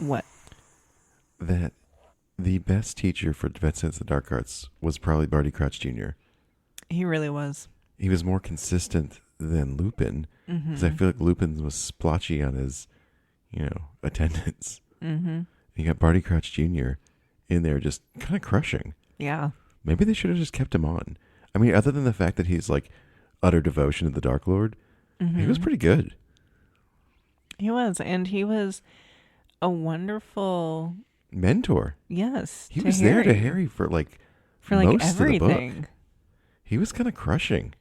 What? That the best teacher for Defense Against the Dark Arts was probably Barty Crouch Jr. He really was. He was more consistent than Lupin because I Mm-hmm. feel like Lupin was splotchy on his, attendance. Mm-hmm. You got Barty Crouch Jr. in there just kind of crushing. Yeah. Maybe they should have just kept him on. I mean, other than the fact that he's like utter devotion to the Dark Lord, he was pretty good. He was. And he was a wonderful Mentor. yes. He to was Harry. there to Harry for like most everything. of the book. He was kind of crushing.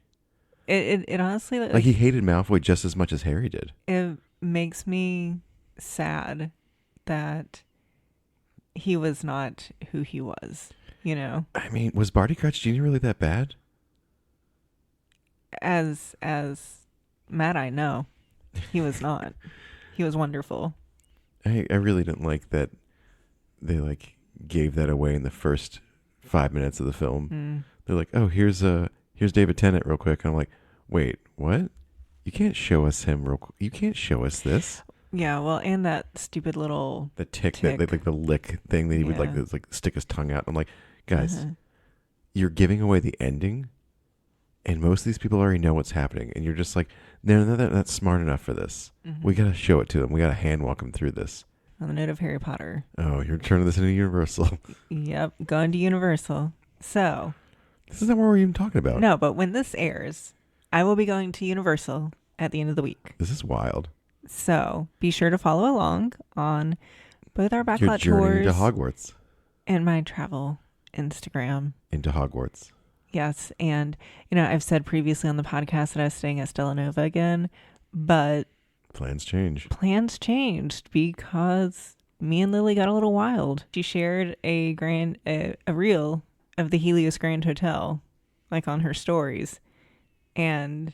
It honestly Like he hated Malfoy just as much as Harry did. it makes me sad that he was not who he was, I mean, was Barty Crouch Jr. really that bad? as Matt, I know he was not. He was wonderful. I really didn't like that they like gave that away in the first 5 minutes of the film. They're like, oh, here's David Tennant real quick. And I'm like, wait, what? You can't show us him real quick. You can't show us this. Yeah, well, and that stupid little The tick. That like the lick thing that he would Yeah. like stick his tongue out. I'm like, guys, you're giving away the ending, and most of these people already know what's happening, and you're just like, no, they're not smart enough for this. We gotta show it to them. We gotta hand walk them through this. on the note of Harry Potter. Oh, you're turning this into Universal. Yep, going to Universal. So This is not what we're even talking about. no, but when this airs, I will be going to Universal at the end of the week. This is wild. So be sure to follow along on both our Your backlot journey tours into Hogwarts. and my travel Instagram. Into Hogwarts. Yes, and I've said previously on the podcast that I was staying at Stella Nova again, but Plans change. plans changed because me and Lily got a little wild. She shared a reel of the Helios Grand Hotel, like on her stories, and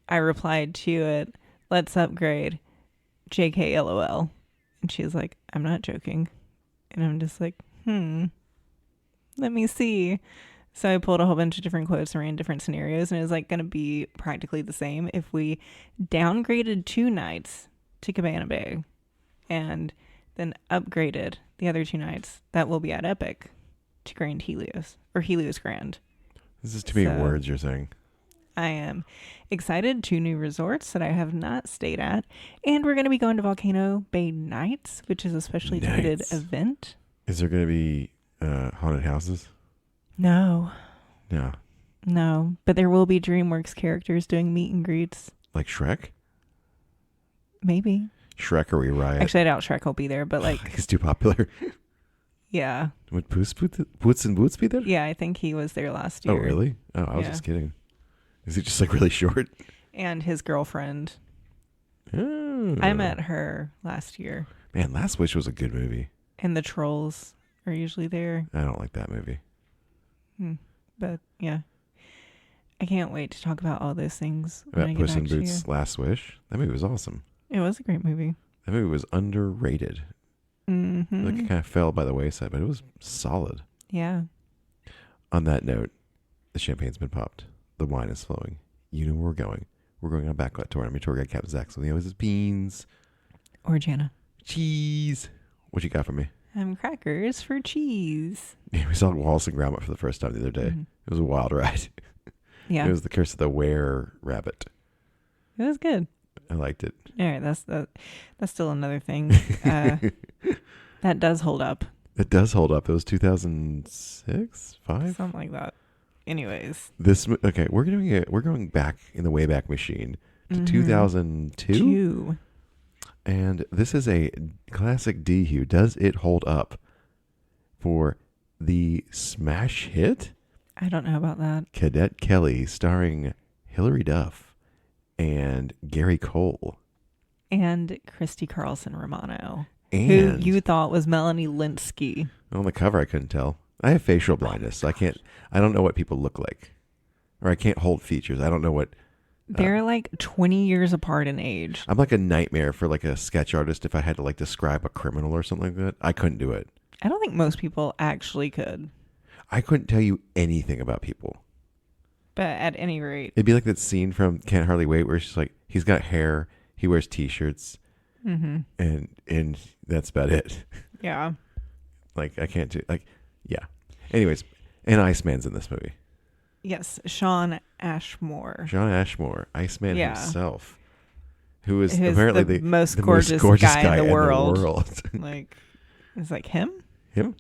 I replied to it, "Let's upgrade, JK LOL," and she's like, "I'm not joking," and I'm just like, let me see. So I pulled a whole bunch of different quotes and ran different scenarios, and it was like going to be practically the same if we downgraded 2 nights to Cabana Bay and then upgraded the other 2 nights that will be at Epic to Grand Helios or Helios Grand. This is too many So- words you're saying. I am excited. 2 new resorts that I have not stayed at, and we're going to be going to Volcano Bay Nights, which is a specially ticketed Nights. event. Is there going to be haunted houses? No, No. but there will be DreamWorks characters doing meet and greets. Like Shrek? Maybe. Shrek or We Riot? Actually, I doubt Shrek will be there, but like, He's too popular. yeah. Would Boots and Boots be there? Yeah, I think he was there last year. Oh, really? Oh, I was Yeah. just kidding. Is he just like really short? And his girlfriend. Oh. I met her last year. Man, Last Wish was a good movie. And the trolls are usually there. I don't like that movie. But yeah. I can't wait to talk about all those things when I About get Puss back in to Boots' Last Wish. That movie was awesome. you. It was a great movie. That movie was underrated. Mm-hmm. Like it kind of fell by the wayside, but it was solid. Yeah. On that note, the champagne's been popped. The wine is flowing. You know where we're going. We're going on a backlot tour. I'm your tour guide, Captain Zach. So he always has beans, Or Jana. cheese. What you got for me? Crackers for cheese. Yeah, we saw Wallace and Gromit for the first time the other day. Mhm. It was a wild ride. Yeah. It was the Curse of the Were Rabbit. It was good. I liked it. All right, that's still another thing. That does hold up. It does hold up. It was 2006, 5. Something like that. Anyways. Okay, we're going back in the Wayback Machine to Mhm. 2002, 2. and this is a classic D Hugh. Does it hold up for the smash hit I don't know about that. Cadet Kelly, starring Hilary Duff and Gary Cole, And Christy Carlson Romano, and who you thought was Melanie Linsky. on the cover I couldn't tell. I have facial blindness, so I don't know what people look like, or I can't hold features. I don't know what. They're like 20 years apart in age. I'm like a nightmare for like a sketch artist if I had to like describe a criminal or something like that. I couldn't do it. I don't think most people actually could. I couldn't tell you anything about people. But at any rate, It'd be like that scene from Can't Hardly Wait where she's like, he's got hair, he wears t-shirts, and that's about it. Yeah. Like I can't do yeah. Anyways, and Iceman's in this movie. Yes, Sean Ashmore. Sean Ashmore, Iceman himself, who's Who's apparently the most gorgeous guy in the world. Like, it's like him? Him?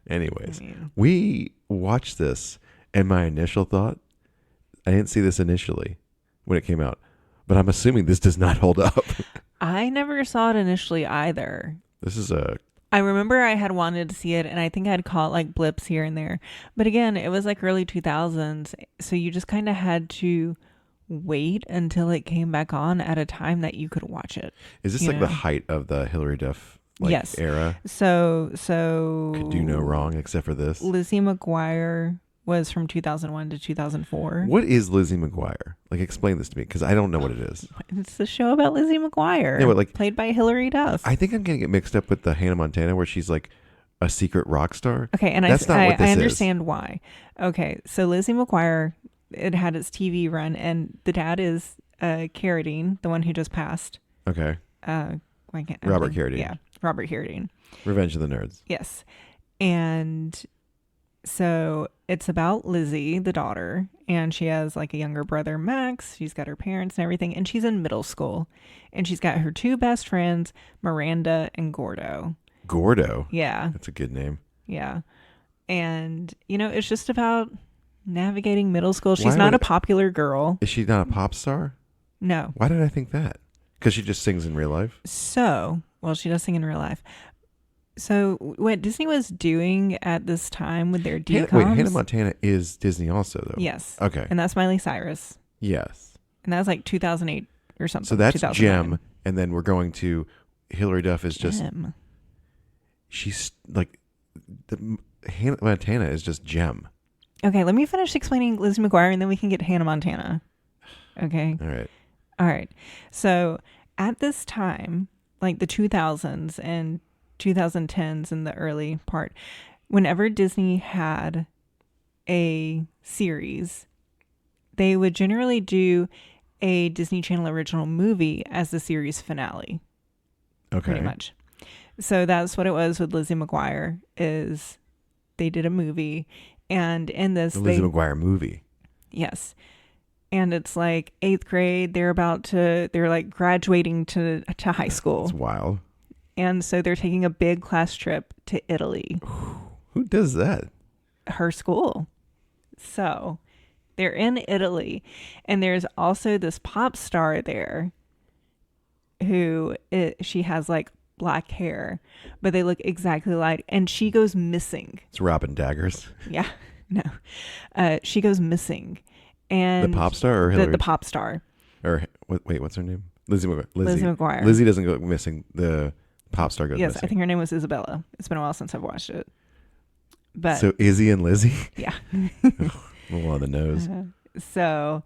Anyways, we watched this, and my initial thought, I didn't see this initially when it came out, but I'm assuming this does not hold up. I never saw it initially either. This is I remember I had wanted to see it, and I think I'd caught like blips here and there. But again, it was like early 2000s, so you just kind of had to wait until it came back on at a time that you could watch it. Is this like the height of the Hilary Duff era? So could do no wrong except for this. Lizzie McGuire was from 2001 to 2004. What is Lizzie McGuire? Like, explain this to me, because I don't know what it is. It's the show about Lizzie McGuire. Yeah, but like, played by Hilary Duff. I think I'm going to get mixed up with the Hannah Montana where she's like a secret rock star. Okay, and that's not what this I understand why. Okay, so Lizzie McGuire, it had its TV run, and the dad is Carradine, the one who just passed. Okay. Robert Carradine. Yeah, Robert Carradine. Revenge of the Nerds. Yes. And so it's about Lizzie, the daughter, and she has like a younger brother, Max. She's got her parents and everything, and she's in middle school. And she's got her two best friends, Miranda and Gordo. Gordo? Yeah. That's a good name. Yeah. And, it's just about navigating middle school. She's not a popular girl. Is she not a pop star? No. Why did I think that? Because she just sings in real life? Well, she does sing in real life. So what Disney was doing at this time with their DComs... Hannah Montana is Disney also, though. Yes. Okay. And that's Miley Cyrus. Yes. And that was like 2008 or something. So that's Gem, and then we're going to... Hilary Duff is just... Gem. She's like... Hannah Montana is just Gem. Okay, let me finish explaining Lizzie McGuire, and then we can get to Hannah Montana. Okay? All right. So at this time, like the 2000s and 2010s in the early part, whenever Disney had a series, they would generally do a Disney Channel original movie as the series finale. Okay. Pretty much. So that's what it was with Lizzie McGuire, is they did a movie, and in this... The Lizzie McGuire movie. Yes. And it's like 8th grade, they're like graduating to high school. It's wild. And so they're taking a big class trip to Italy. Who does that? Her school. So they're in Italy, and there's also this pop star there she has like black hair, but they look exactly alike, and she goes missing. It's Robin Daggers. Yeah. No. She goes missing. And the pop star or Hilary? The pop star. Or wait, what's her name? Lizzie McGuire. Lizzie McGuire. Lizzie doesn't go missing. The pop star goes missing. Yes, I think her name was Isabella. It's been a while since I've watched it. But so Izzy and Lizzie? Yeah. A lot of the nose. So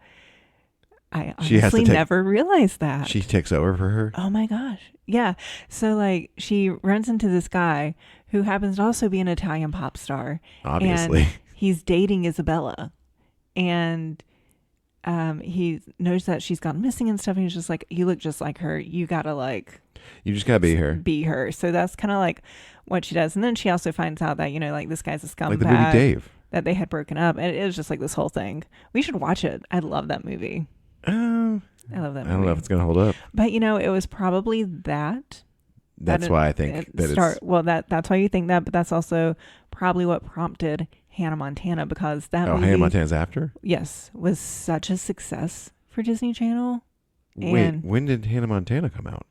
I honestly never realized that. She takes over for her? Oh my gosh. Yeah. So like she runs into this guy who happens to also be an Italian pop star. Obviously. And he's dating Isabella. And he knows that she's gone missing and stuff, and he's just like, you look just like her. You just gotta be her. So that's kind of like what she does. And then she also finds out that, like this guy's a scumbag. Like the movie Dave. That they had broken up. And it was just like this whole thing. We should watch it. I love that movie. I love that movie. I don't know if it's gonna hold up. But it was probably that. That's why I think that's why you think that, but that's also probably what prompted Hannah Montana, because that movie, Hannah Montana's after? Yes, was such a success for Disney Channel. Wait, when did Hannah Montana come out?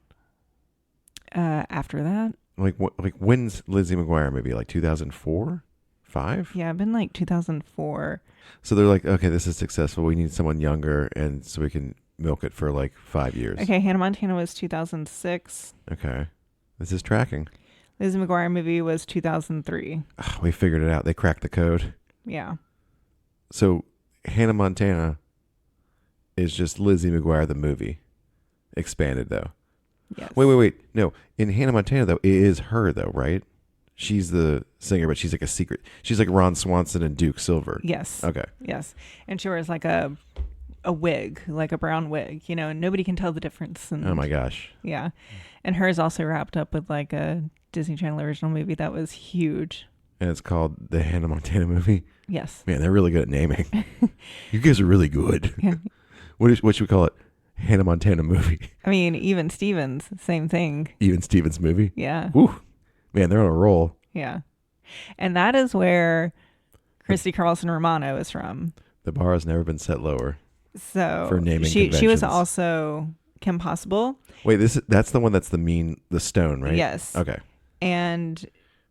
After that. Like when's Lizzie McGuire movie? Like 2004? 5? Yeah, been like 2004. So they're like, okay, this is successful. We need someone younger, and so we can milk it for like 5 years. Okay, Hannah Montana was 2006. Okay. This is tracking. Lizzie McGuire movie was 2003. We figured it out. They cracked the code. Yeah. So Hannah Montana is just Lizzie McGuire the movie. Expanded, though. Yes. Wait. No, in Hannah Montana, though, it is her, though, right? She's the singer, but she's like a secret. She's like Ron Swanson and Duke Silver. Yes. Okay. Yes. And she wears like a a wig, like a brown wig, and nobody can tell the difference. And Oh my gosh. yeah. And hers also wrapped up with like a Disney Channel original movie that was huge. And it's called the Hannah Montana movie. Yes. Man, they're really good at naming. You guys are really good. Yeah. What should we call it? Hannah Montana movie. I mean, even Stevens, same thing. Even Stevens movie. Yeah. Woo. Man, they're on a roll. Yeah. And that is where Christy Carlson Romano is from. The bar has never been set lower. So for naming she was conventions. Also Kim Possible. Wait, that's the one that's the stone, right? Yes. Okay. And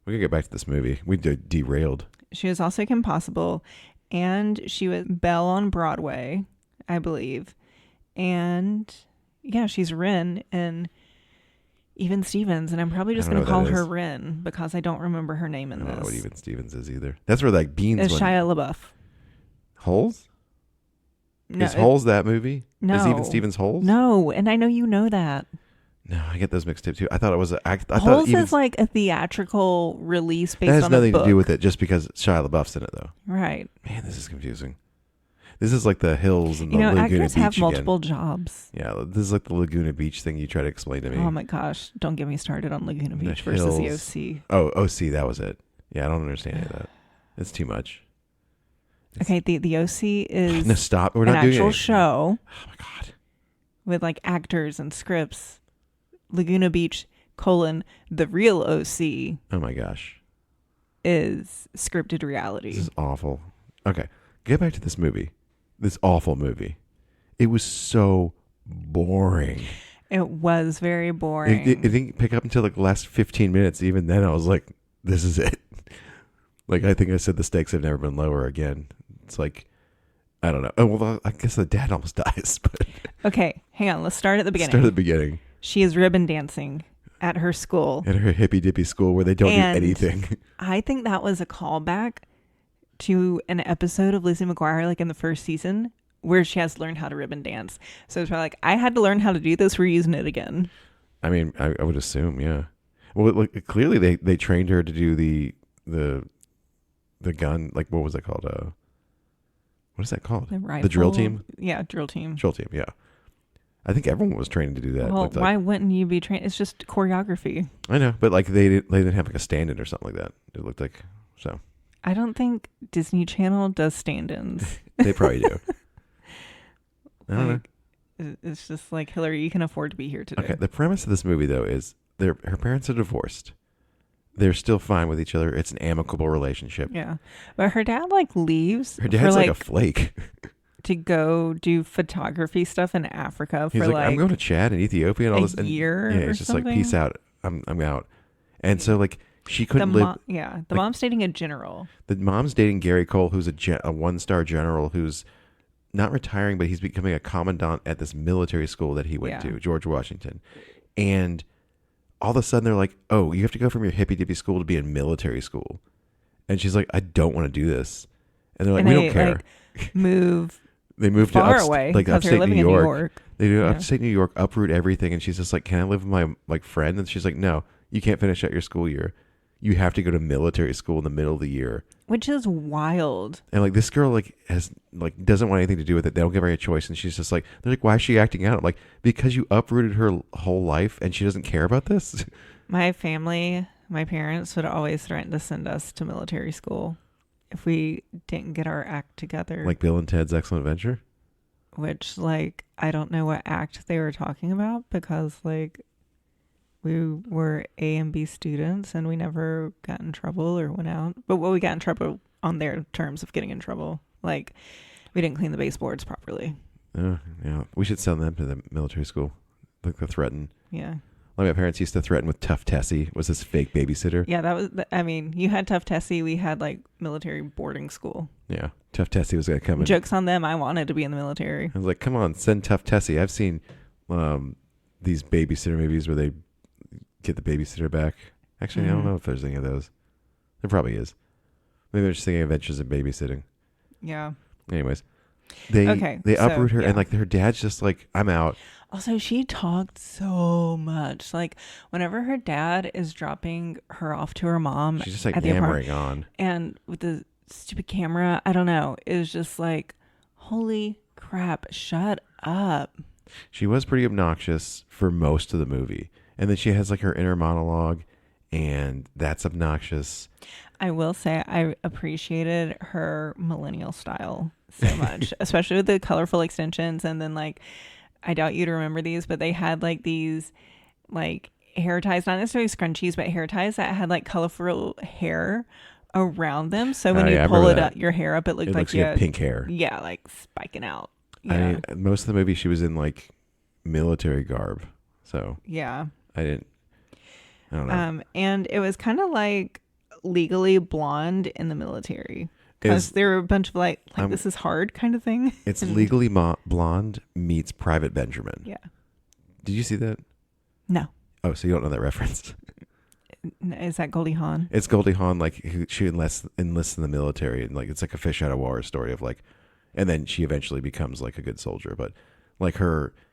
we can get back to this movie. We derailed. She was also Kim Possible, and she was Belle on Broadway, I believe. And yeah, she's Rin in Even Stevens, and I'm probably just going to call her Rin because I don't remember her name in this. I don't know what Even Stevens is either. That's where like Beans is Shia LaBeouf. Holes? No, is Holes that movie? No. Is Even Stevens Holes? No, and I know you know that. No, I get those mixed up too. I thought it was Holes is like a theatrical release based on a book. That has nothing to do with it, just because Shia LaBeouf's in it, though. Right. Man, this is confusing. This is like the hills and the Laguna Beach actors have multiple again. jobs. Yeah, this is like the Laguna Beach thing you try to explain to me. Oh my gosh, don't get me started on Laguna Beach versus the OC. Oh, OC, that was it. Yeah, I don't understand any of that. It's too much. Okay, the OC is no, stop. We're not doing actual it. show. Oh my god. With like actors and scripts. Laguna Beach, the real OC. Oh my gosh. Is scripted reality. This is awful. Okay, get back to this movie. This awful movie. It was so boring. It was very boring. It didn't pick up until like the last 15 minutes. Even then, I was like, this is it. Like, I think I said the stakes have never been lower again. It's like, I don't know. Oh, well, I guess the dad almost dies. But okay, hang on. Let's start at the beginning. Start at the beginning. She is ribbon dancing at her school. At her hippy dippy school where they don't do anything. I think that was a callback to an episode of Lizzie McGuire, like in the first season, where she has learned how to ribbon dance. So it's probably like, I had to learn how to do this. We're using it again. I mean, I would assume, yeah. Well, like, clearly they trained her to do the gun. Like, what was that called? What is that called? The drill team? Yeah, drill team. Drill team, yeah. I think everyone was trained to do that. Well, why wouldn't you be trained? It's just choreography. I know, but like they didn't have like a stand-in or something like that. It looked like so. I don't think Disney Channel does stand-ins. They probably do. I don't know. It's just like, Hilary, you can afford to be here today. Okay, the premise of this movie though is her parents are divorced. They're still fine with each other. It's an amicable relationship. Yeah, but her dad like leaves. Her dad's like a flake. To go do photography stuff in Africa He's for like, I'm going to Chad and Ethiopia and all this. A year. Yeah, it's just like, peace out. I'm out. And so like she couldn't live. The mom's dating a general. The mom's dating Gary Cole, who's a 1-star general who's not retiring, but he's becoming a commandant at this military school that he went to, George Washington. And all of a sudden they're like, oh, you have to go from your hippy dippy school to be in military school. And she's like, I don't want to do this. And they're like, we don't care. Like, move. They moved far to away, like upstate New York. They do yeah. upstate New York, uproot everything. And she's just like, can I live with my like friend? And she's like, no, you can't finish out your school year. You have to go to military school in the middle of the year. Which is wild. And like this girl like has like doesn't want anything to do with it. They don't give her a choice. And she's just like, they're like, why is she acting out? I'm like, because you uprooted her whole life and she doesn't care about this. My parents would always threaten to send us to military school if we didn't get our act together. Like Bill and Ted's Excellent Adventure? Which, like, I don't know what act they were talking about because, like, we were A and B students and we never got in trouble or went out. But we got in trouble on their terms of getting in trouble. Like, we didn't clean the baseboards properly. Oh, yeah. We should send them to the military school. Like the threaten. Yeah. Like my parents used to threaten with Tough Tessie, was this fake babysitter. Yeah, that was, you had Tough Tessie. We had like military boarding school. Yeah. Tough Tessie was going to come in. Jokes on them. I wanted to be in the military. I was like, come on, send Tough Tessie. I've seen these babysitter movies where they get the babysitter back. Actually, I don't know if there's any of those. There probably is. Maybe they're just thinking Adventures in Babysitting. Yeah. Anyways, they uproot her and like her dad's just like, I'm out. Also, she talked so much. Like, whenever her dad is dropping her off to her mom, she's just like yammering on. And with the stupid camera, I don't know. It was just like, holy crap, shut up. She was pretty obnoxious for most of the movie. And then she has like her inner monologue, and that's obnoxious. I will say I appreciated her millennial style so much, especially with the colorful extensions. And then like, I doubt you'd remember these, but they had like these like hair ties, not necessarily scrunchies, but hair ties that had like colorful hair around them. So when you pull it up, your hair up, it looked like you had pink hair. Yeah, like spiking out. Yeah. I mean, most of the movie she was in like military garb. So yeah. I don't know. And it was kind of like Legally Blonde in the military, because there were a bunch of like this is hard kind of thing. It's Legally Blonde meets Private Benjamin. Yeah. Did you see that? No. Oh, so you don't know that reference? Is that Goldie Hawn? It's Goldie Hawn, like she enlists in the military, and like it's like a fish out of water story of like, and then she eventually becomes like a good soldier. But like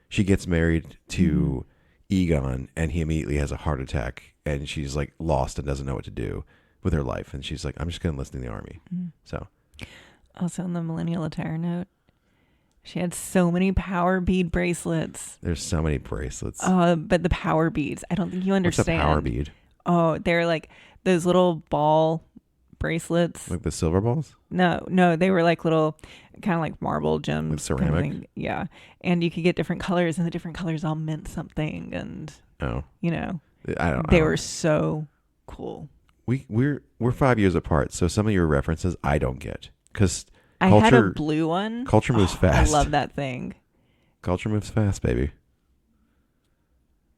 she gets married to Egon, and he immediately has a heart attack, and she's like lost and doesn't know what to do with her life, and she's like, I'm just gonna enlist in the army. So also on the millennial attire note, she had so many power bead bracelets. There's so many bracelets. But the power beads, I don't think you understand. What's a power bead? Oh, they're like those little ball bracelets. Like the silver balls? No, they were like little kind of like marble gems. Like ceramic? Kind of thing. Yeah. And you could get different colors, and the different colors all meant something. And, you know, they were so cool. We're 5 years apart, so some of your references I don't get. Because I had a blue one. Culture moves fast. I love that thing. Culture moves fast, baby.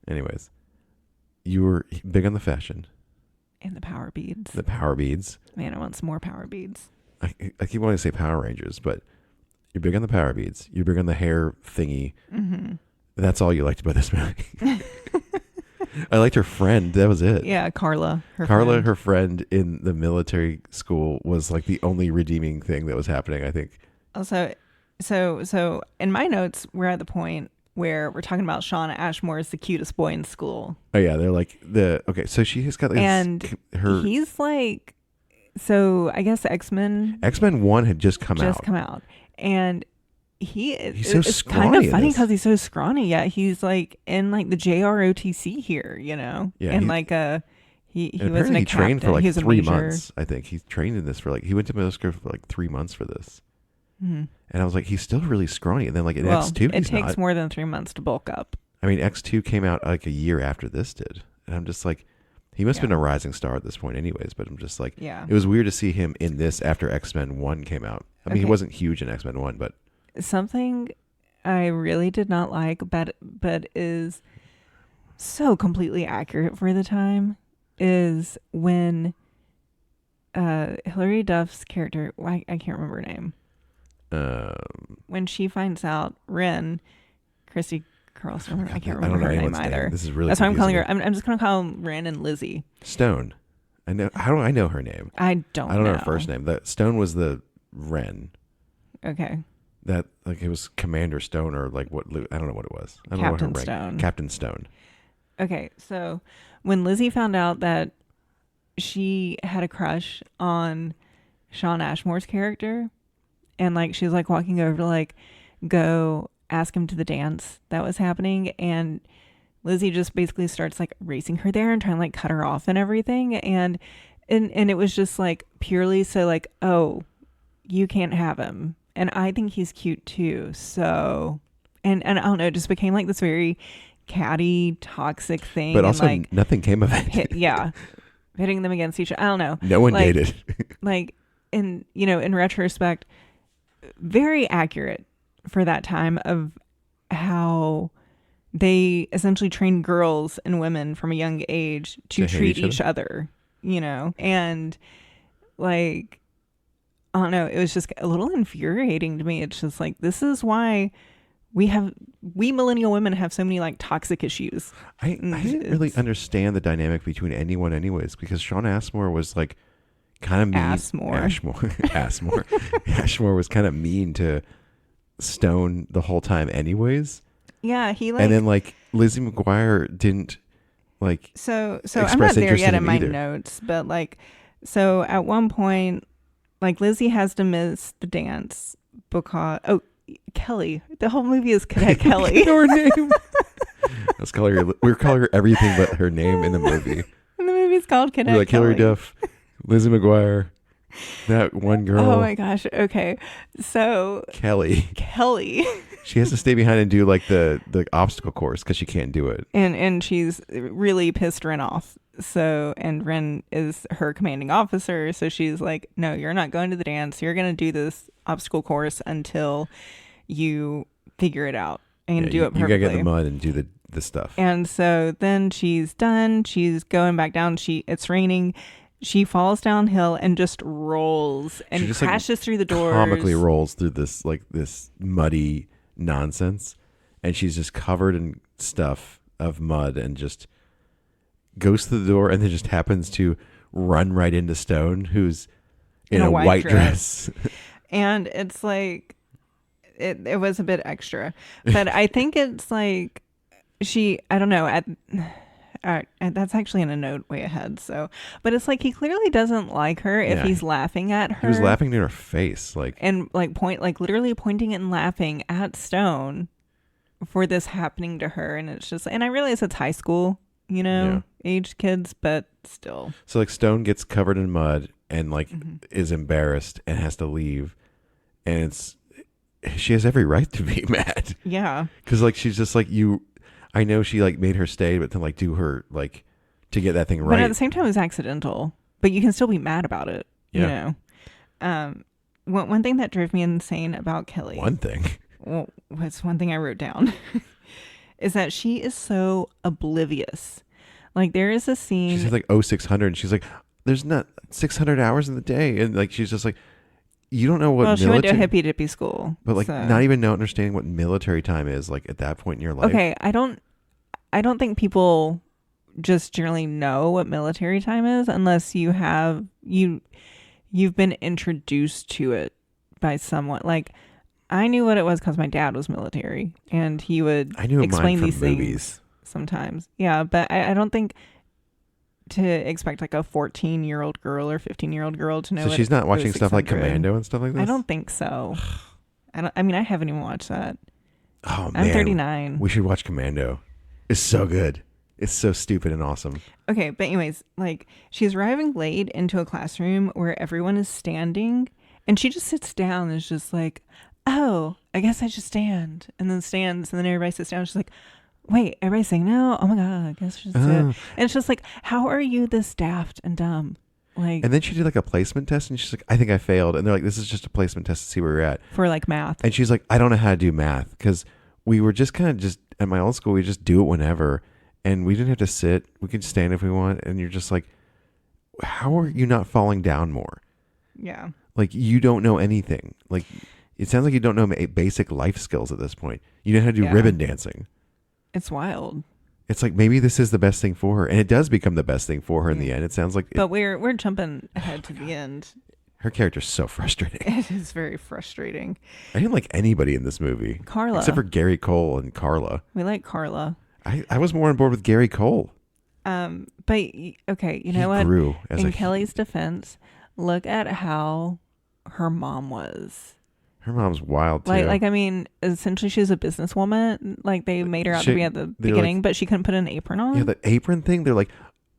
Anyways, you were big on the fashion. And the power beads. The power beads. Man, I want some more power beads. I keep wanting to say Power Rangers, but you're big on the power beads. You're big on the hair thingy. Mm-hmm. That's all you liked about this movie. I liked her friend. That was it. Yeah, Carla. Her friend in the military school was like the only redeeming thing that was happening, I think. Also, so in my notes, we're at the point where we're talking about Sean Ashmore is the cutest boy in school. Oh yeah, they're like so she has got like he's like, so I guess X-Men 1 had just come out. And he's so it's scrawny. Kind of funny because he's so scrawny. Yeah, he's like in like the JROTC here, you know. Yeah, and like he wasn't a captain. He trained for like 3 months. I think he trained in this for like he went to middle school for like 3 months for this. Mm-hmm. And I was like, he's still really scrawny. And then like in X2, it takes more than 3 months to bulk up. I mean, X2 came out like a year after this did, and I'm just like, he must have been a rising star at this point, anyways. But I'm just like, it was weird to see him in this after X-Men 1 came out. I mean, he wasn't huge in X-Men 1, but something I really did not like, but is so completely accurate for the time, is when Hilary Duff's character, I can't remember her name. When she finds out Ren, Christy Carlson, I can't remember her name either. This is really that's why I'm calling her. I'm just gonna call them Ren and Lizzie Stone. I know. How do I know her name? I don't know her first name. That Stone was the Ren. Okay. That like it was Commander Stone or like what? I don't know what it was. I don't Captain know her Stone. Rank. Captain Stone. Okay, so when Lizzie found out that she had a crush on Sean Ashmore's character, and like she was like walking over to like go ask him to the dance that was happening, and Lizzie just basically starts like racing her there and trying to like cut her off and everything, and it was just like purely so like, oh, you can't have him, and I think he's cute too, so and I don't know, it just became like this very catty toxic thing, but also and, like, nothing came of it. Pitting them against each other. I don't know, no one like, dated. Like in retrospect, very accurate for that time of how they essentially trained girls and women from a young age to treat each other, you know, and like, I don't know, it was just a little infuriating to me. It's just like, this is why we millennial women have so many like toxic issues. I didn't really understand the dynamic between anyone anyways, because Sean Ashmore was like kind of mean. Ashmore was kind of mean to Stone the whole time anyways. Yeah, he like, and then like Lizzie McGuire didn't like so I'm not there yet in my notes, but like, so at one point like Lizzie has to miss the dance because Kelly. The whole movie is Cadet Kelly. know her name. Let's call her. We're calling her everything but her name in the movie. And the movie's called Cadet We're like Kelly. Hilary Duff, Lizzie McGuire, that one girl. Oh my gosh. Okay. So Kelly. She has to stay behind and do like the obstacle course because she can't do it. And she's really pissed Ren off. So, and Ren is her commanding officer. So she's like, no, you're not going to the dance. You're going to do this obstacle course until you figure it out and do it perfectly. You gotta get in the mud and do the stuff. And so then she's done. She's going back down. It's raining. She falls downhill and just rolls and just, crashes through the doors. Comically rolls through this muddy nonsense, and she's just covered in stuff of mud and just goes through the door and then just happens to run right into Stone, who's in a white dress. And it's like it was a bit extra, but I think it's like I don't know, that's actually in a note way ahead. So, but it's like he clearly doesn't like her if he's laughing at her. He was laughing in her face, and literally pointing and laughing at Stone for this happening to her. And it's just, and I realize it's high school, aged kids, but still. So like Stone gets covered in mud and is embarrassed and has to leave, and she has every right to be mad. Yeah, because she's just like you. I know she made her stay, but to do her to get that thing right. But at the same time, it was accidental. But you can still be mad about it. Yeah. One thing that drove me insane about Kelly. One thing. Well, what's one thing I wrote down? Is that she is so oblivious. Like there is a scene. She's like 0600, and she's like, "There's not 600 hours in the day," and she's just like, "You don't know what." Well, she went to a hippie dippy school, but not even understanding what military time is at that point in your life. Okay, I don't think people just generally know what military time is unless you've been introduced to it by someone. Like I knew what it was because my dad was military, and he would explain these things sometimes. Yeah, but I don't think to expect a 14-year-old girl or 15-year-old girl to know. So she's not watching stuff like Commando and stuff like this? I don't think so. I haven't even watched that. Oh man, I'm 39. We should watch Commando. It's so good. It's so stupid and awesome. Okay, but anyways, she's arriving late into a classroom where everyone is standing, and she just sits down and is just like, oh, I guess I should stand. And then stands, and then everybody sits down. She's like, wait, everybody's saying no? Oh my God, I guess I should sit. And it's just like, how are you this daft and dumb? And then she did a placement test, and she's like, I think I failed. And they're like, this is just a placement test to see where you're at. For math. And she's like, I don't know how to do math, because we were just at my old school, we just do it whenever. And we didn't have to sit. We could stand if we want. And you're just like, how are you not falling down more? Yeah. You don't know anything. It sounds like you don't know basic life skills at this point. You know how to do ribbon dancing. It's wild. It's maybe this is the best thing for her. And it does become the best thing for her in the end. It sounds like... But we're jumping ahead to the end. Her character's so frustrating. It is very frustrating. I didn't like anybody in this movie. Carla. Except for Gary Cole and Carla. We like Carla. I was more on board with Gary Cole. But okay, you know what? Grew in Kelly's defense, look at how her mom was. Her mom's wild too. Essentially she was a businesswoman. They made her out to be at the beginning, but she couldn't put an apron on. Yeah, the apron thing. They're like,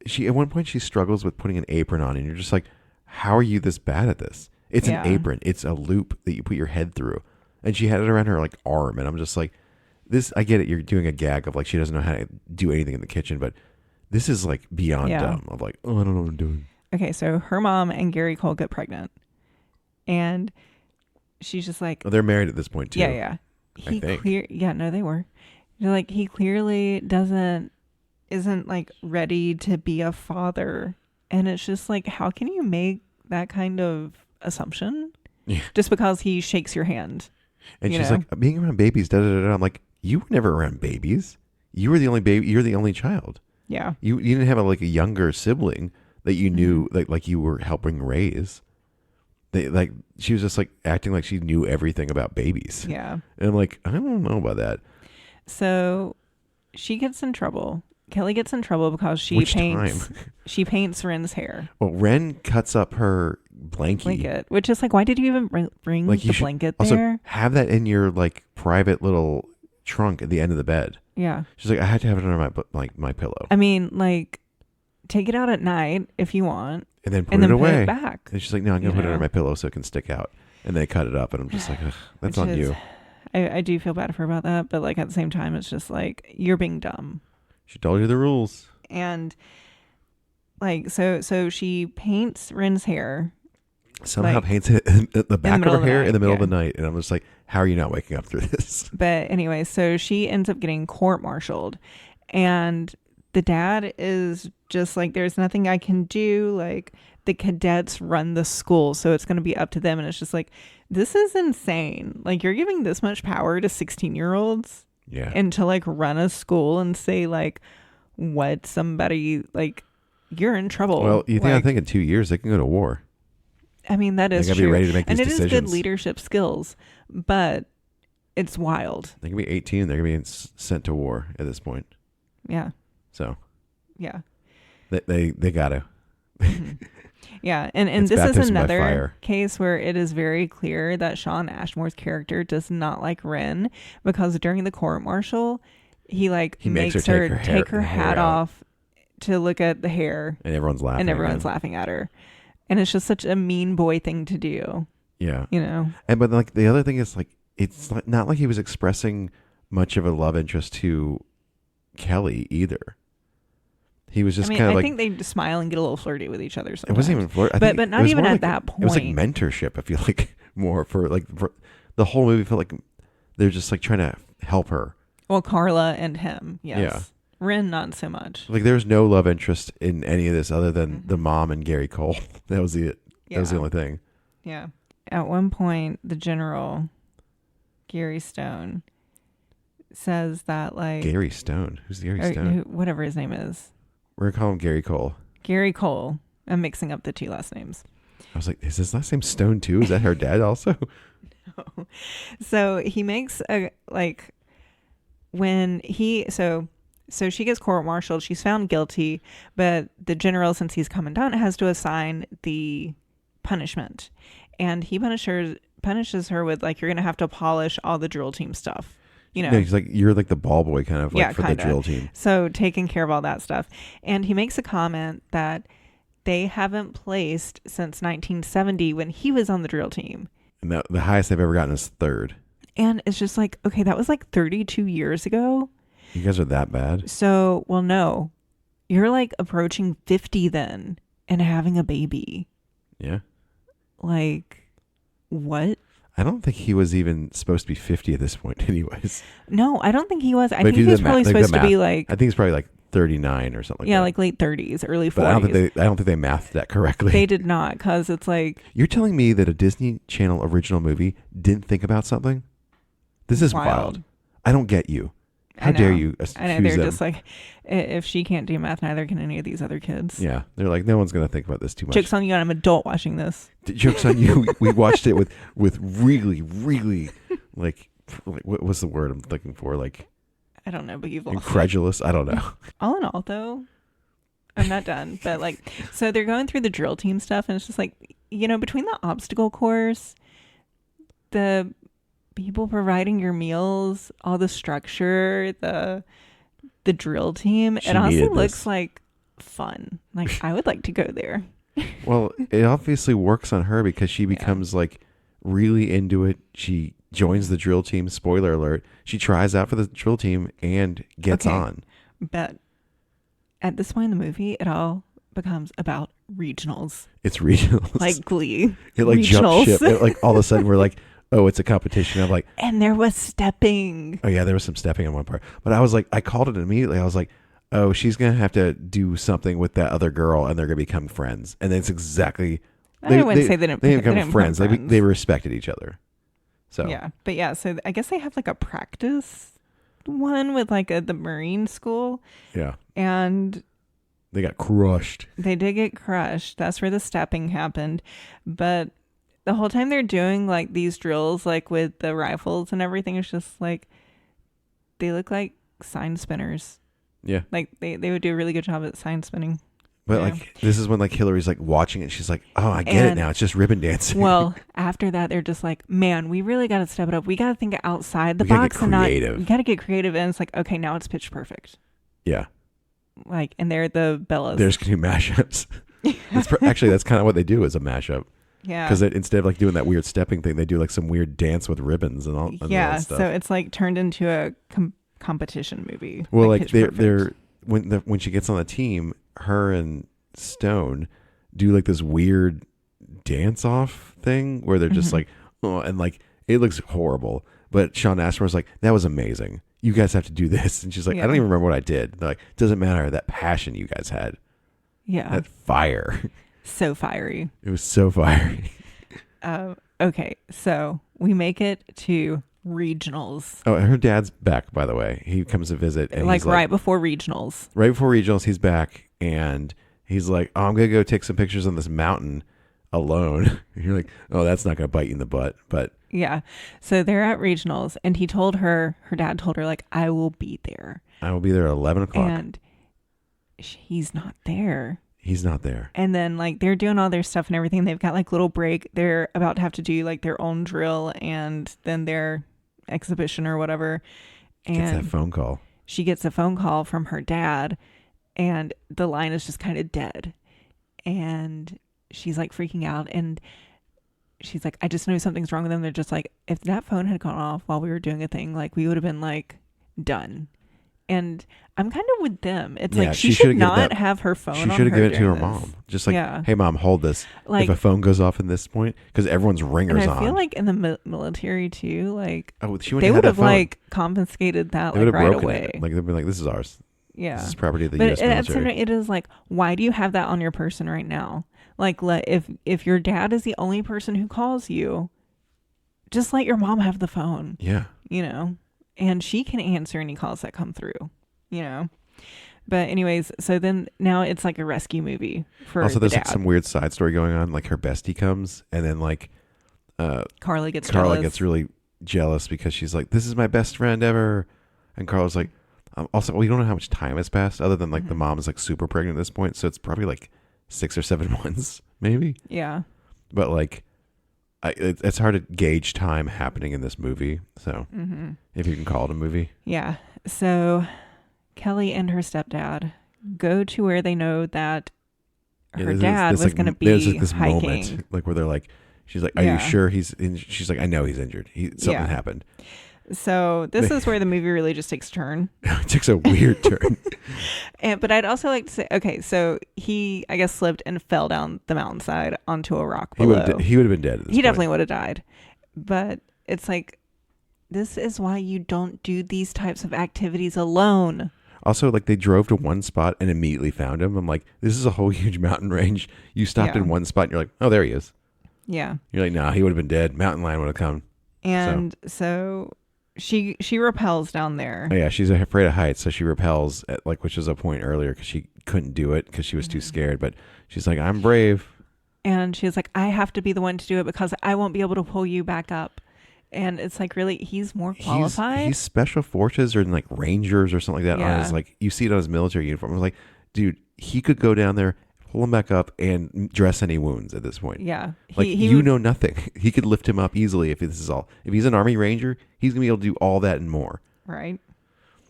at one point she struggles with putting an apron on, and you're just like, how are you this bad at this? It's an apron. It's a loop that you put your head through, and she had it around her arm, and I'm just like. This, I get it. You're doing a gag of she doesn't know how to do anything in the kitchen, but this is beyond dumb. Of I don't know what I'm doing. Okay, so her mom and Gary Cole get pregnant, and she's just like, oh, they're married at this point too. Yeah. No, they were. They're like, he clearly isn't ready to be a father, and it's just how can you make that kind of assumption just because he shakes your hand? And she's like, being around babies, da da da. I'm like. You were never around babies. You were the only baby. You're the only child. Yeah. You didn't have a younger sibling that you knew like you were helping raise. She was just acting like she knew everything about babies. Yeah. And I'm like, I don't know about that. So she gets in trouble. Kelly gets in trouble because she paints Ren's hair. Well, Ren cuts up her blanket. Which is like, why did you even bring Like, the blanket also there? have that in your like private little trunk at the end of the bed. Yeah. She's like, I had to have it under my pillow. I mean, like, take it out at night if you want. And then put it away. Put it back. And she's like, no, I'm going to put it under my pillow so it can stick out. And they cut it up. And I'm just like, that's on you. I do feel bad for her about that. But like at the same time, it's just like, you're being dumb. She told you the rules. And like, so she paints Ren's hair. Somehow like, paints it in the back of her hair in the middle of the night. And I'm just like, how are you not waking up through this? But anyway, so she ends up getting court-martialed. And the dad is just like, there's nothing I can do. Like, the cadets run the school, so it's going to be up to them. And it's just like, this is insane. Like, you're giving this much power to 16-year-olds. Yeah. And to like run a school and say like what somebody, like, you're in trouble. Well, you think, like, I think in 2 years they can go to war. I mean, that is true. They true. be ready to make these decisions. And it is good leadership skills, but it's wild. They can be 18. They're going to be sent to war at this point. Yeah. So. Yeah. They got to. Mm-hmm. Yeah. And this is another case where it is very clear that Sean Ashmore's character does not like Ren, because during the court martial, he makes her take her hat off to look at the hair. And everyone's laughing. Laughing at her. And it's just such a mean boy thing to do. Yeah. You know? But like the other thing is, like, it's not like he was expressing much of a love interest to Kelly either. He was just kind of like, I think they smile and get a little flirty with each other sometimes. It wasn't even flirty. But not even at that point. It was like mentorship, I feel like, more for the whole movie felt like they're just like trying to help her. Well, Carla and him, yes. Yeah. Ren, not so much. Like, there's no love interest in any of this other than the mom and Gary Cole. That was it. Yeah. That was the only thing. Yeah. At one point, the general, Gary Stone, says that, like... Gary Stone? Who's Gary Stone? Whatever his name is. We're going to call him Gary Cole. Gary Cole. I'm mixing up the two last names. I was like, is his last name Stone too? Is that her dad also? No. So he makes a, like, when he... So she gets court-martialed. She's found guilty, but the general, since he's commandant, has to assign the punishment. And he punishes her with, like, you're going to have to polish all the drill team stuff. You know? Yeah, he's like, you're like the ball boy kind of, like, for kinda. the drill team. So taking care of all that stuff. And he makes a comment that they haven't placed since 1970 when he was on the drill team. And the highest they've ever gotten is third. And it's just like, okay, that was like 32 years ago. You guys are that bad? So, well, no. You're like approaching 50 then and having a baby. Yeah. Like, what? I don't think he was even supposed to be 50 at this point anyways. No, I don't think he was. I think he was probably supposed to be like... I think he's probably like 39 or something like that. Yeah, like late 30s, early 40s. But I don't think they mathed that correctly. They did not, because it's like... You're telling me that a Disney Channel original movie didn't think about something? This is wild. I don't get you. How dare you accuse them? I know, they're just like, if she can't do math, neither can any of these other kids. Yeah, they're like, no one's going to think about this too much. Joke's on you, I'm an adult watching this. Joke's on you. We watched it with really, really, like, what was the word I'm looking for? Like, I don't know, but you've lost incredulous. I don't know. All in all, though, I'm not done. But like, so they're going through the drill team stuff, and it's just like, you know, between the obstacle course, the people providing your meals, all the structure, the drill team, it honestly looks like fun. Like, I would like to go there. Well, it obviously works on her because she becomes like really into it. She joins the drill team. Spoiler alert. She tries out for the drill team and gets on. But at this point in the movie, it all becomes about regionals. It's regionals. Like Glee. It like regionals. Jump ship. It, like all of a sudden we're like, oh, it's a competition. I'm like, and there was stepping. Oh yeah, there was some stepping in one part. But I was like, I called it immediately. I was like, oh, she's gonna have to do something with that other girl, and they're gonna become friends. And it's exactly. I wouldn't say they didn't become friends. They respected each other. So yeah, but yeah, so I guess they have like a practice one with like the Marine school. Yeah, and they got crushed. They did get crushed. That's where the stepping happened, but. The whole time they're doing like these drills, like with the rifles and everything, it's just like they look like sign spinners. Yeah, like they would do a really good job at sign spinning. But like this is when like Hilary's like watching it. She's like, oh, I get it now. It's just ribbon dancing. Well, after that, they're just like, man, we really got to step it up. We got to think outside the We gotta box get and not. creative. We got to get creative. And it's like, okay, now it's pitch perfect. Yeah. Like, and they're the Bellas. There's new mashups. Actually, that's kind of what they do is a mashup. Yeah. Because instead of like doing that weird stepping thing, they do like some weird dance with ribbons and all. And all that stuff. So it's like turned into a competition movie. Well, like they're when she gets on the team, her and Stone do like this weird dance off thing where they're just like, oh, and like it looks horrible. But Sean Ashmore's like, that was amazing. You guys have to do this. And she's like, I don't even remember what I did. They're like, doesn't matter. That passion you guys had. Yeah. That fire. So fiery. It was so fiery. Okay. So we make it to regionals. Oh, her dad's back, by the way. He comes to visit. And like right before regionals. Right before regionals, he's back. And he's like, oh, I'm going to go take some pictures on this mountain alone. And you're like, oh, that's not going to bite you in the butt. But yeah. So they're at regionals. And he told her, her dad told her, like, I will be there. I will be there at 11 o'clock. And he's not there. He's not there. And then like they're doing all their stuff and everything. They've got like little break. They're about to have to do like their own drill and then their exhibition or whatever. And gets that phone call. She gets a phone call from her dad and the line is just kind of dead. And she's like freaking out and she's like, I just know something's wrong with them. They're just like, if that phone had gone off while we were doing a thing, like we would have been like done. And I'm kind of with them. It's like she should not have her phone. She should have given it to her mom. Just like, hey, mom, hold this. Like, if a phone goes off in this point, because everyone's ringers on. I feel like in the military too, like they would have like confiscated that like right away. Like they'd be like, this is ours. Yeah, this is property of the U.S. military. It is like, why do you have that on your person right now? Like, if your dad is the only person who calls you, just let your mom have the phone. Yeah, you know. And she can answer any calls that come through, you know. But anyways, so then now it's like a rescue movie for also there's dad. Like some weird side story going on. Like her bestie comes and then like Carla gets really jealous because she's like, this is my best friend ever. And Carla's like, also, we don't know how much time has passed other than like the mom is like super pregnant at this point. So it's probably like 6 or 7 months maybe. Yeah. But like, it's hard to gauge time happening in this movie. So if you can call it a movie. Yeah. So Kelly and her stepdad go to where they know that her dad was going to be there's like this hiking. Moment like where they're like, she's like, are you sure he's in? She's like, I know he's injured. Something happened. So this is where the movie really just takes a turn. It takes a weird turn. But I'd also like to say, okay, so he, I guess, slipped and fell down the mountainside onto a rock below. He would have been dead at this point. Definitely would have died. But it's like, this is why you don't do these types of activities alone. Also, like they drove to one spot and immediately found him. I'm like, this is a whole huge mountain range. You stopped in one spot and you're like, oh, there he is. Yeah. You're like, nah, he would have been dead. Mountain lion would have come. And so she rappels down there. Oh, yeah, she's afraid of heights, so she rappels at which was a point earlier because she couldn't do it because she was too scared. But she's like, I'm brave. And she's like, I have to be the one to do it because I won't be able to pull you back up. And it's like, really, he's more qualified. He's special forces or like rangers or something like that. Yeah. On his, like you see it on his military uniform. I was like, dude, he could go down there, pull him back up, and dress any wounds at this point. Yeah, he know nothing. He could lift him up easily if this is all. If he's an Army Ranger, he's gonna be able to do all that and more. Right.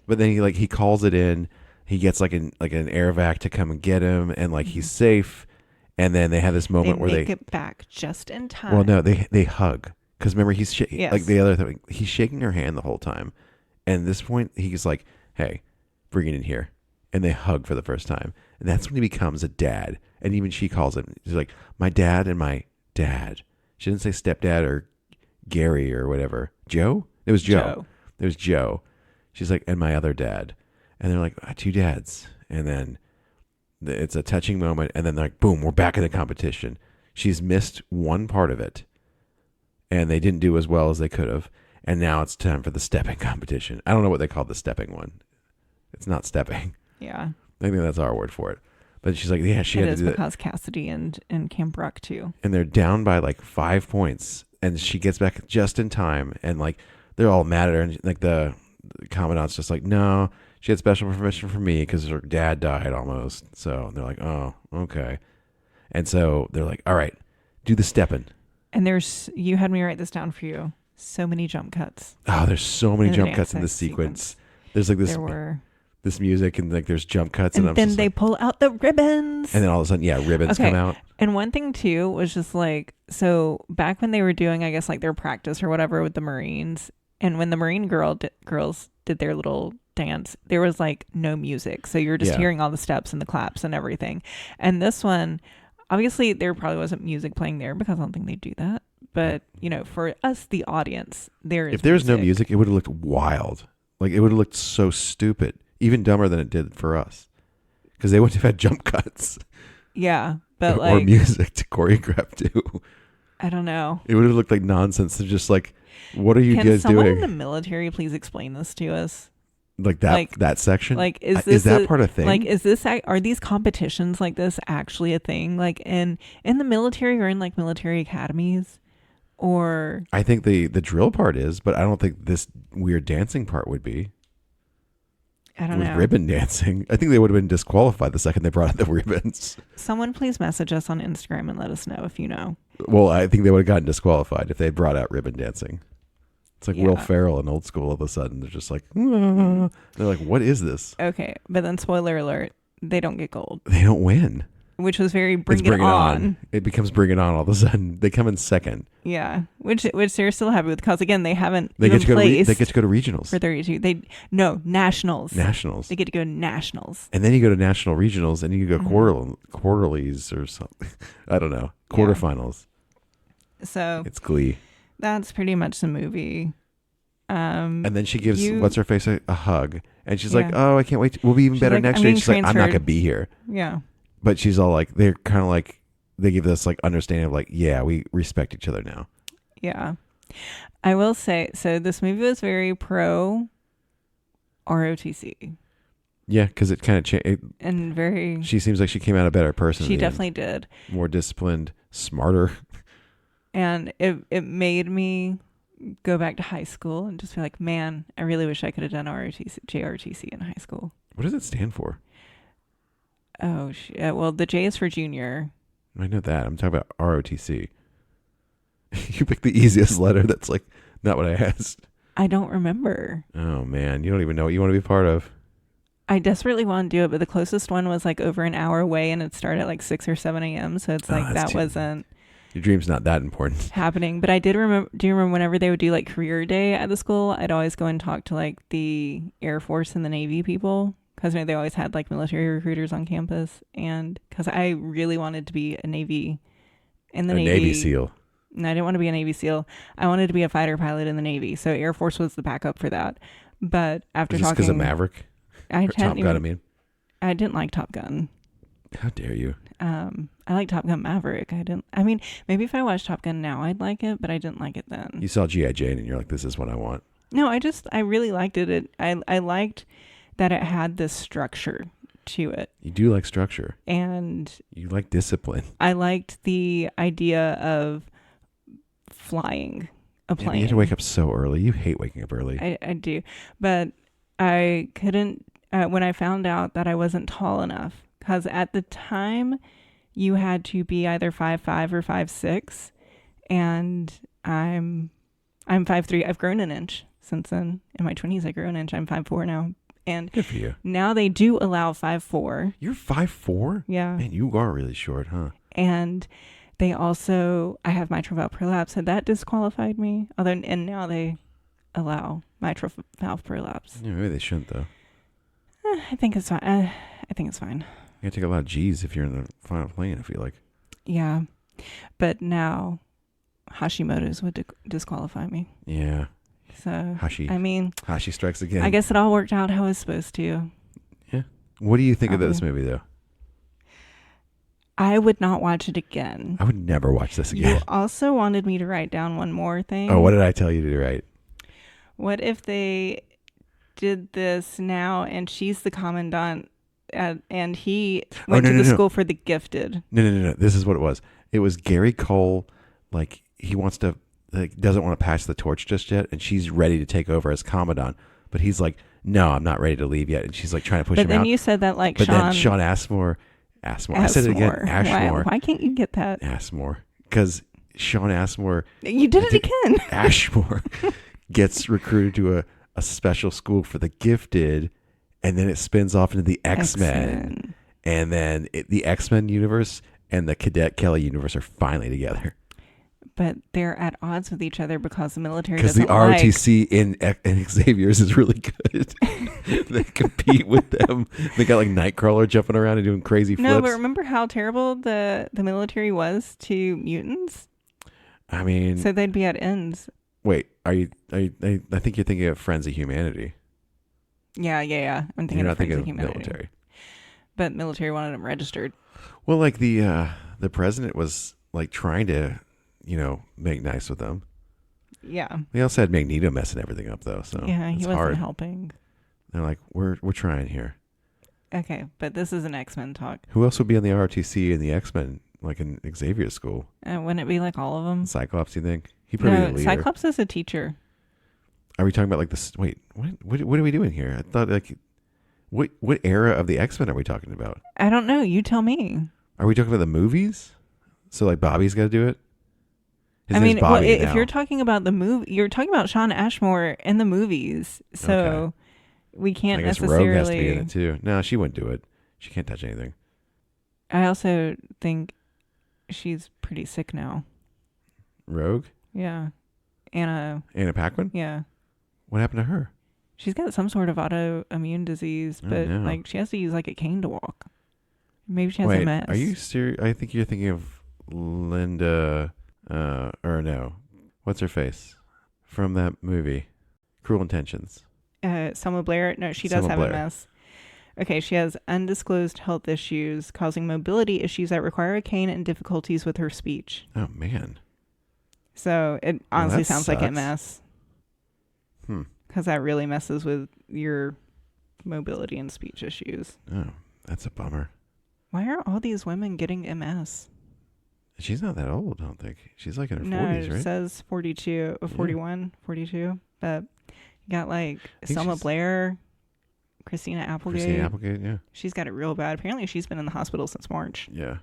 But then he calls it in. He gets like an air vac to come and get him, and like he's safe. And then they have this moment where they make it back just in time. Well, no, they hug. Because remember, he's yes. like the other thing. He's shaking her hand the whole time, and at this point, he's like, "Hey, bring it in here," and they hug for the first time, and that's when he becomes a dad. And even she calls him. She's like, "My dad and my dad." She didn't say stepdad or Gary or whatever. Joe? It was Joe. It was Joe. She's like, "And my other dad," and they're like, 2 dads, and then it's a touching moment, and then they're like, boom, we're back in the competition. She's missed one part of it. And they didn't do as well as they could have. And now it's time for the stepping competition. I don't know what they called the stepping one. It's not stepping. Yeah. I think that's our word for it. But she's like, yeah, she had to do that. It is because Cassidy and Camp Rock too. And they're down by like 5 points. And she gets back just in time. And like, they're all mad at her. And like the commandant's just like, no, she had special permission from me because her dad died almost. So they're like, oh, okay. And so they're like, all right, do the stepping. And you had me write this down for you. So many jump cuts. Oh, there's so many jump cuts in this sequence. There's like this music and like there's jump cuts. And then they pull out the ribbons. And then all of a sudden, ribbons come out. And one thing too was just like, so back when they were doing, I guess like their practice or whatever with the Marines, and when the Marine girls did their little dance, there was like no music. So you're just hearing all the steps and the claps and everything. And this one, obviously there probably wasn't music playing there because I don't think they do that. But, you know, for us, the audience, if there's no music, it would have looked wild. Like it would have looked so stupid, even dumber than it did for us. Because they wouldn't have had jump cuts. Yeah. But or music to choreograph to. I don't know. It would have looked like nonsense. They're just like, what are you guys doing? Can someone in the military please explain this to us? Like that section? Like, is that part of a thing? Like, are these competitions like this actually a thing? Like in the military or in like military academies? Or I think the drill part is, but I don't think this weird dancing part would be. I don't know. Ribbon dancing. I think they would have been disqualified the second they brought out the ribbons. Someone please message us on Instagram and let us know if you know. Well, I think they would have gotten disqualified if they brought out ribbon dancing. It's like Will Ferrell in Old School all of a sudden. They're just like, they're like, what is this? Okay, but then spoiler alert, they don't get gold. They don't win. Which was very bring it on. It becomes bring it on all of a sudden. They come in second. Yeah, which they're still happy with because again they haven't they get to go to regionals for 32. Nationals. Nationals. They get to go to nationals. And then you go to national regionals and you go quarterlies or something. I don't know. Quarterfinals. So it's Glee. That's pretty much the movie. And then she gives what's her face a hug, and she's like, "Oh, I can't wait. We'll be even better next year." She's like, "I'm not gonna be here." Yeah. But she's all like, they're kind of like, they give this like understanding of like, yeah, we respect each other now. Yeah. I will say, so this movie was very pro ROTC. Yeah, because it kind of changed. And very... She seems like she came out a better person. She definitely did. More disciplined, smarter. And it made me go back to high school and just be like, man, I really wish I could have done JROTC in high school. What does it stand for? Oh, shit. Well, the J is for junior. I know that. I'm talking about ROTC. You picked the easiest letter. That's like not what I asked. I don't remember. Oh, man. You don't even know what you want to be part of. I desperately want to do it, but the closest one was like over an hour away and it started at like 6 or 7 a.m. So it's like that wasn't... Your dream's not that important. Happening. But I do you remember whenever they would do like career day at the school, I'd always go and talk to like the Air Force and the Navy people. Because they always had like military recruiters on campus, and because I really wanted to be a Navy Navy SEAL. No, I didn't want to be a Navy SEAL. I wanted to be a fighter pilot in the Navy, so Air Force was the backup for that. But after talking, because of Maverick, Top Gun. I didn't like Top Gun. How dare you? I like Top Gun Maverick. Maybe if I watched Top Gun now, I'd like it, but I didn't like it then. You saw G.I. Jane, and you're like, "This is what I want." No, I really liked it. I liked that it had this structure to it. You do like structure. And you like discipline. I liked the idea of flying a plane. You have to wake up so early. You hate waking up early. I do. But I couldn't, when I found out that I wasn't tall enough, because at the time you had to be either 5'5" or 5'6", and I'm 5'3". I've grown an inch since then. In my 20s, I grew an inch. I'm 5'4" now. And good for you. Now they do allow 5'4". You're 5'4"? Yeah. Man, you are really short, huh? And they also, I have mitral valve prolapse, so that disqualified me. And now they allow mitral valve prolapse. Yeah, maybe they shouldn't though. I think it's fine. I think it's fine. You gotta take a lot of G's if you're in the final plane, I feel like. Yeah. But now Hashimoto's would disqualify me. Yeah. So, Hashi strikes again. I guess it all worked out how it was supposed to. Yeah. What do you think of this movie, though? I would not watch it again. I would never watch this again. You also wanted me to write down one more thing. Oh, what did I tell you to write? What if they did this now and she's the commandant and he went to the school for the gifted? No. This is what it was. It was Gary Cole, like, he wants to... doesn't want to pass the torch just yet, and she's ready to take over as commandant, but he's like, no, I'm not ready to leave yet. And she's like trying to push But him then out. you said that like But Sean then Sean Ashmore. I said it again. Ashmore. Why can't you get that? Ashmore. Because Sean Ashmore. You did it again. Ashmore gets recruited to a special school for the gifted, and then it spins off into the X-Men. And then the X-Men universe and the Cadet Kelly universe are finally together. But they're at odds with each other because the military Because doesn't the ROTC in Xavier's is really good. They compete with them. They got like Nightcrawler jumping around and doing crazy flips. No, but remember how terrible the military was to mutants? I mean, so they'd be at ends. Wait, I think you're thinking of Friends of Humanity. Yeah. I'm thinking You're not of Friends thinking of of Humanity. military. But military wanted them registered. Well, like the president was like trying to, make nice with them. Yeah. They also had Magneto messing everything up though, so yeah, he it's wasn't hard. helping. They're like, we're trying here. Okay, but this is an X-Men talk. Who else would be on the ROTC and the X-Men, like in Xavier's school? Wouldn't it be like all of them? Cyclops, you think? He probably the leader. Cyclops is a teacher. Are we talking about like this? Wait, what are we doing here? I thought like, what era of the X-Men are we talking about? I don't know. You tell me. Are we talking about the movies? So like Bobby's got to do it? I mean, if you're talking about the movie, you're talking about Sean Ashmore in the movies. So we can't I guess necessarily. Rogue has to be in it too. No, she wouldn't do it. She can't touch anything. I also think she's pretty sick now. Rogue? Yeah. Anna Paquin? Yeah. What happened to her? She's got some sort of autoimmune disease, but like she has to use like a cane to walk. Maybe she has MS. Are you serious? I think you're thinking of Linda, or no. What's her face? From that movie. Cruel Intentions. Selma Blair? No, she does have MS. Okay, she has undisclosed health issues causing mobility issues that require a cane and difficulties with her speech. Oh, man. So it honestly sounds like MS. Hmm. Because that really messes with your mobility and speech issues. Oh, that's a bummer. Why are all these women getting MS? She's not that old, I don't think. She's like in her 40s, right? No, it says 42, 41, 42. But you got like Selma Blair, Christina Applegate. Yeah. She's got it real bad. Apparently she's been in the hospital since March. Yeah.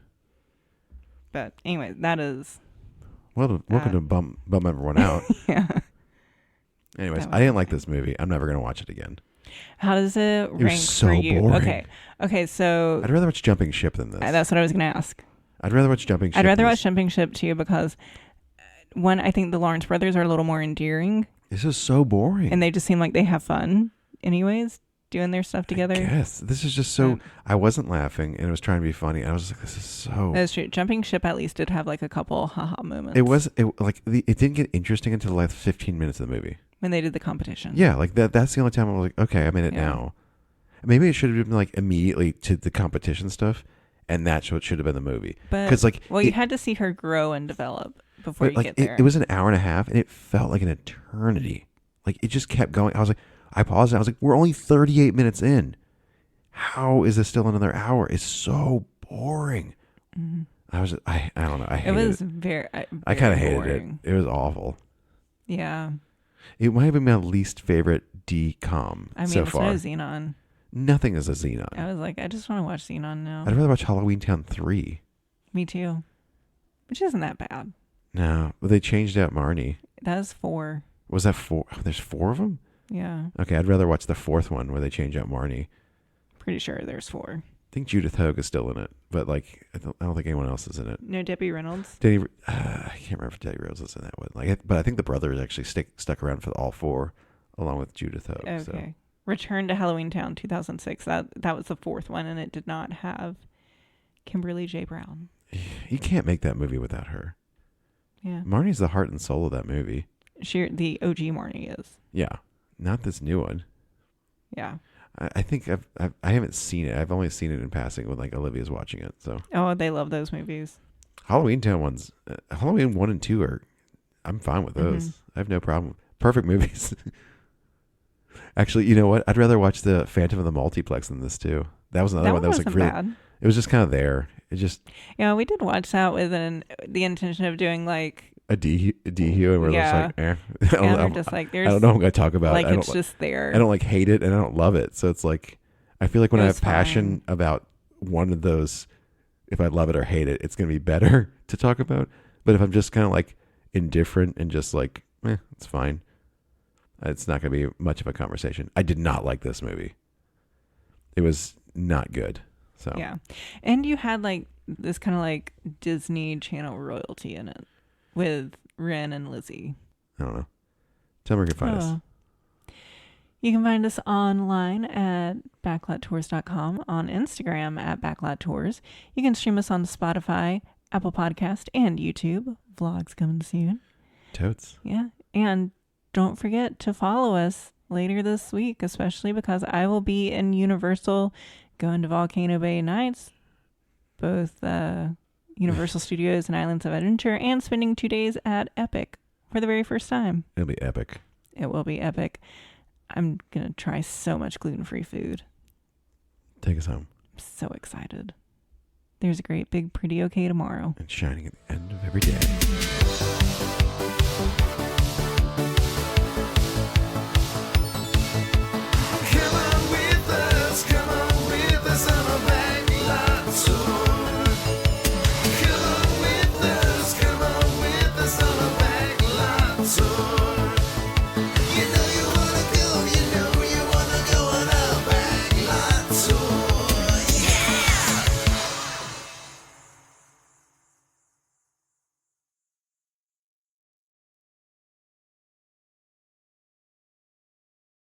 But anyway, that is... Welcome to bum everyone out. Yeah. Anyways, I didn't like this movie. I'm never going to watch it again. How does it rank so for you? Boring. Okay, so... I'd rather watch Jumping Ship than this. That's what I was going to ask. I'd rather watch Jumping Ship. I'd rather watch Jumping Ship too because, one, I think the Lawrence brothers are a little more endearing. This is so boring. And they just seem like they have fun anyways, doing their stuff together. Yes, this is just so... I wasn't laughing and it was trying to be funny. I was like, this is so... That's true. Jumping Ship at least did have like a couple haha moments. It didn't get interesting until the last 15 minutes of the movie. When they did the competition. Yeah, like that's the only time I was like, okay, I'm in it now. Maybe it should have been like immediately to the competition stuff, and that's what should have been the movie. But you had to see her grow and develop before you get there. It was an hour and a half, and it felt like an eternity. Like it just kept going. I was like, I paused. And I was like, we're only 38 minutes in. How is this still another hour? It's so boring. Mm-hmm. I don't know. I hated it. Very I kind of hated boring. it. It was awful. Yeah. It might have been my least favorite DCOM so far. It's no Xenon. Nothing is a Xenon. I was like, I just want to watch Xenon now. I'd rather watch Halloween Town 3. Me too. Which isn't that bad. No, but they changed out Marnie. That was 4. Was that 4? Oh, there's 4 of them? Yeah. Okay, I'd rather watch the 4th one where they change out Marnie. Pretty sure there's 4. I think Judith Hogue is still in it, but like I don't think anyone else is in it. No Debbie Reynolds. I can't remember if Debbie Reynolds is in that one. But I think the brothers actually stuck around for all 4, along with Judith Hogue. Okay. So. Return to Halloween Town 2006. That was the 4th one, and it did not have Kimberly J. Brown. You can't make that movie without her. Yeah. Marnie's the heart and soul of that movie. The OG Marnie is. Yeah, not this new one. Yeah. I think I haven't seen it. I've only seen it in passing when like Olivia's watching it. So. Oh, they love those movies. Halloween Town ones, Halloween 1 and 2 I'm fine with those. Mm-hmm. I have no problem. Perfect movies. Actually, you know what? I'd rather watch the Phantom of the Multiplex than this too. That was another one that was like really bad. It was just kind of there. It just we did watch that with the intention of doing like a DHU, and we're just like, and they're just like, I don't know what I'm gonna talk about. Like I don't, it's just there. I don't like hate it, and I don't love it. So it's like, I feel like when I have passion about one of those, if I love it or hate it, it's gonna be better to talk about. But if I'm just kind of like indifferent and just like, it's fine, it's not gonna be much of a conversation. I did not like this movie. It was not good. So yeah, and you had like this kind of like Disney Channel royalty in it with Ren and Lizzie. I don't know. Tell me where you can find us. You can find us online at backlottours.com, on Instagram at backlottours. You can stream us on Spotify, Apple Podcast, and YouTube. Vlogs coming soon. Totes. Yeah, and don't forget to follow us later this week, especially because I will be in Universal going to Volcano Bay Nights, both Universal Studios and Islands of Adventure, and spending 2 days at Epic for the very first time. It'll be epic. It will be epic. I'm going to try so much gluten-free food. Take us home. I'm so excited. There's a great big pretty okay tomorrow. And shining at the end of every day.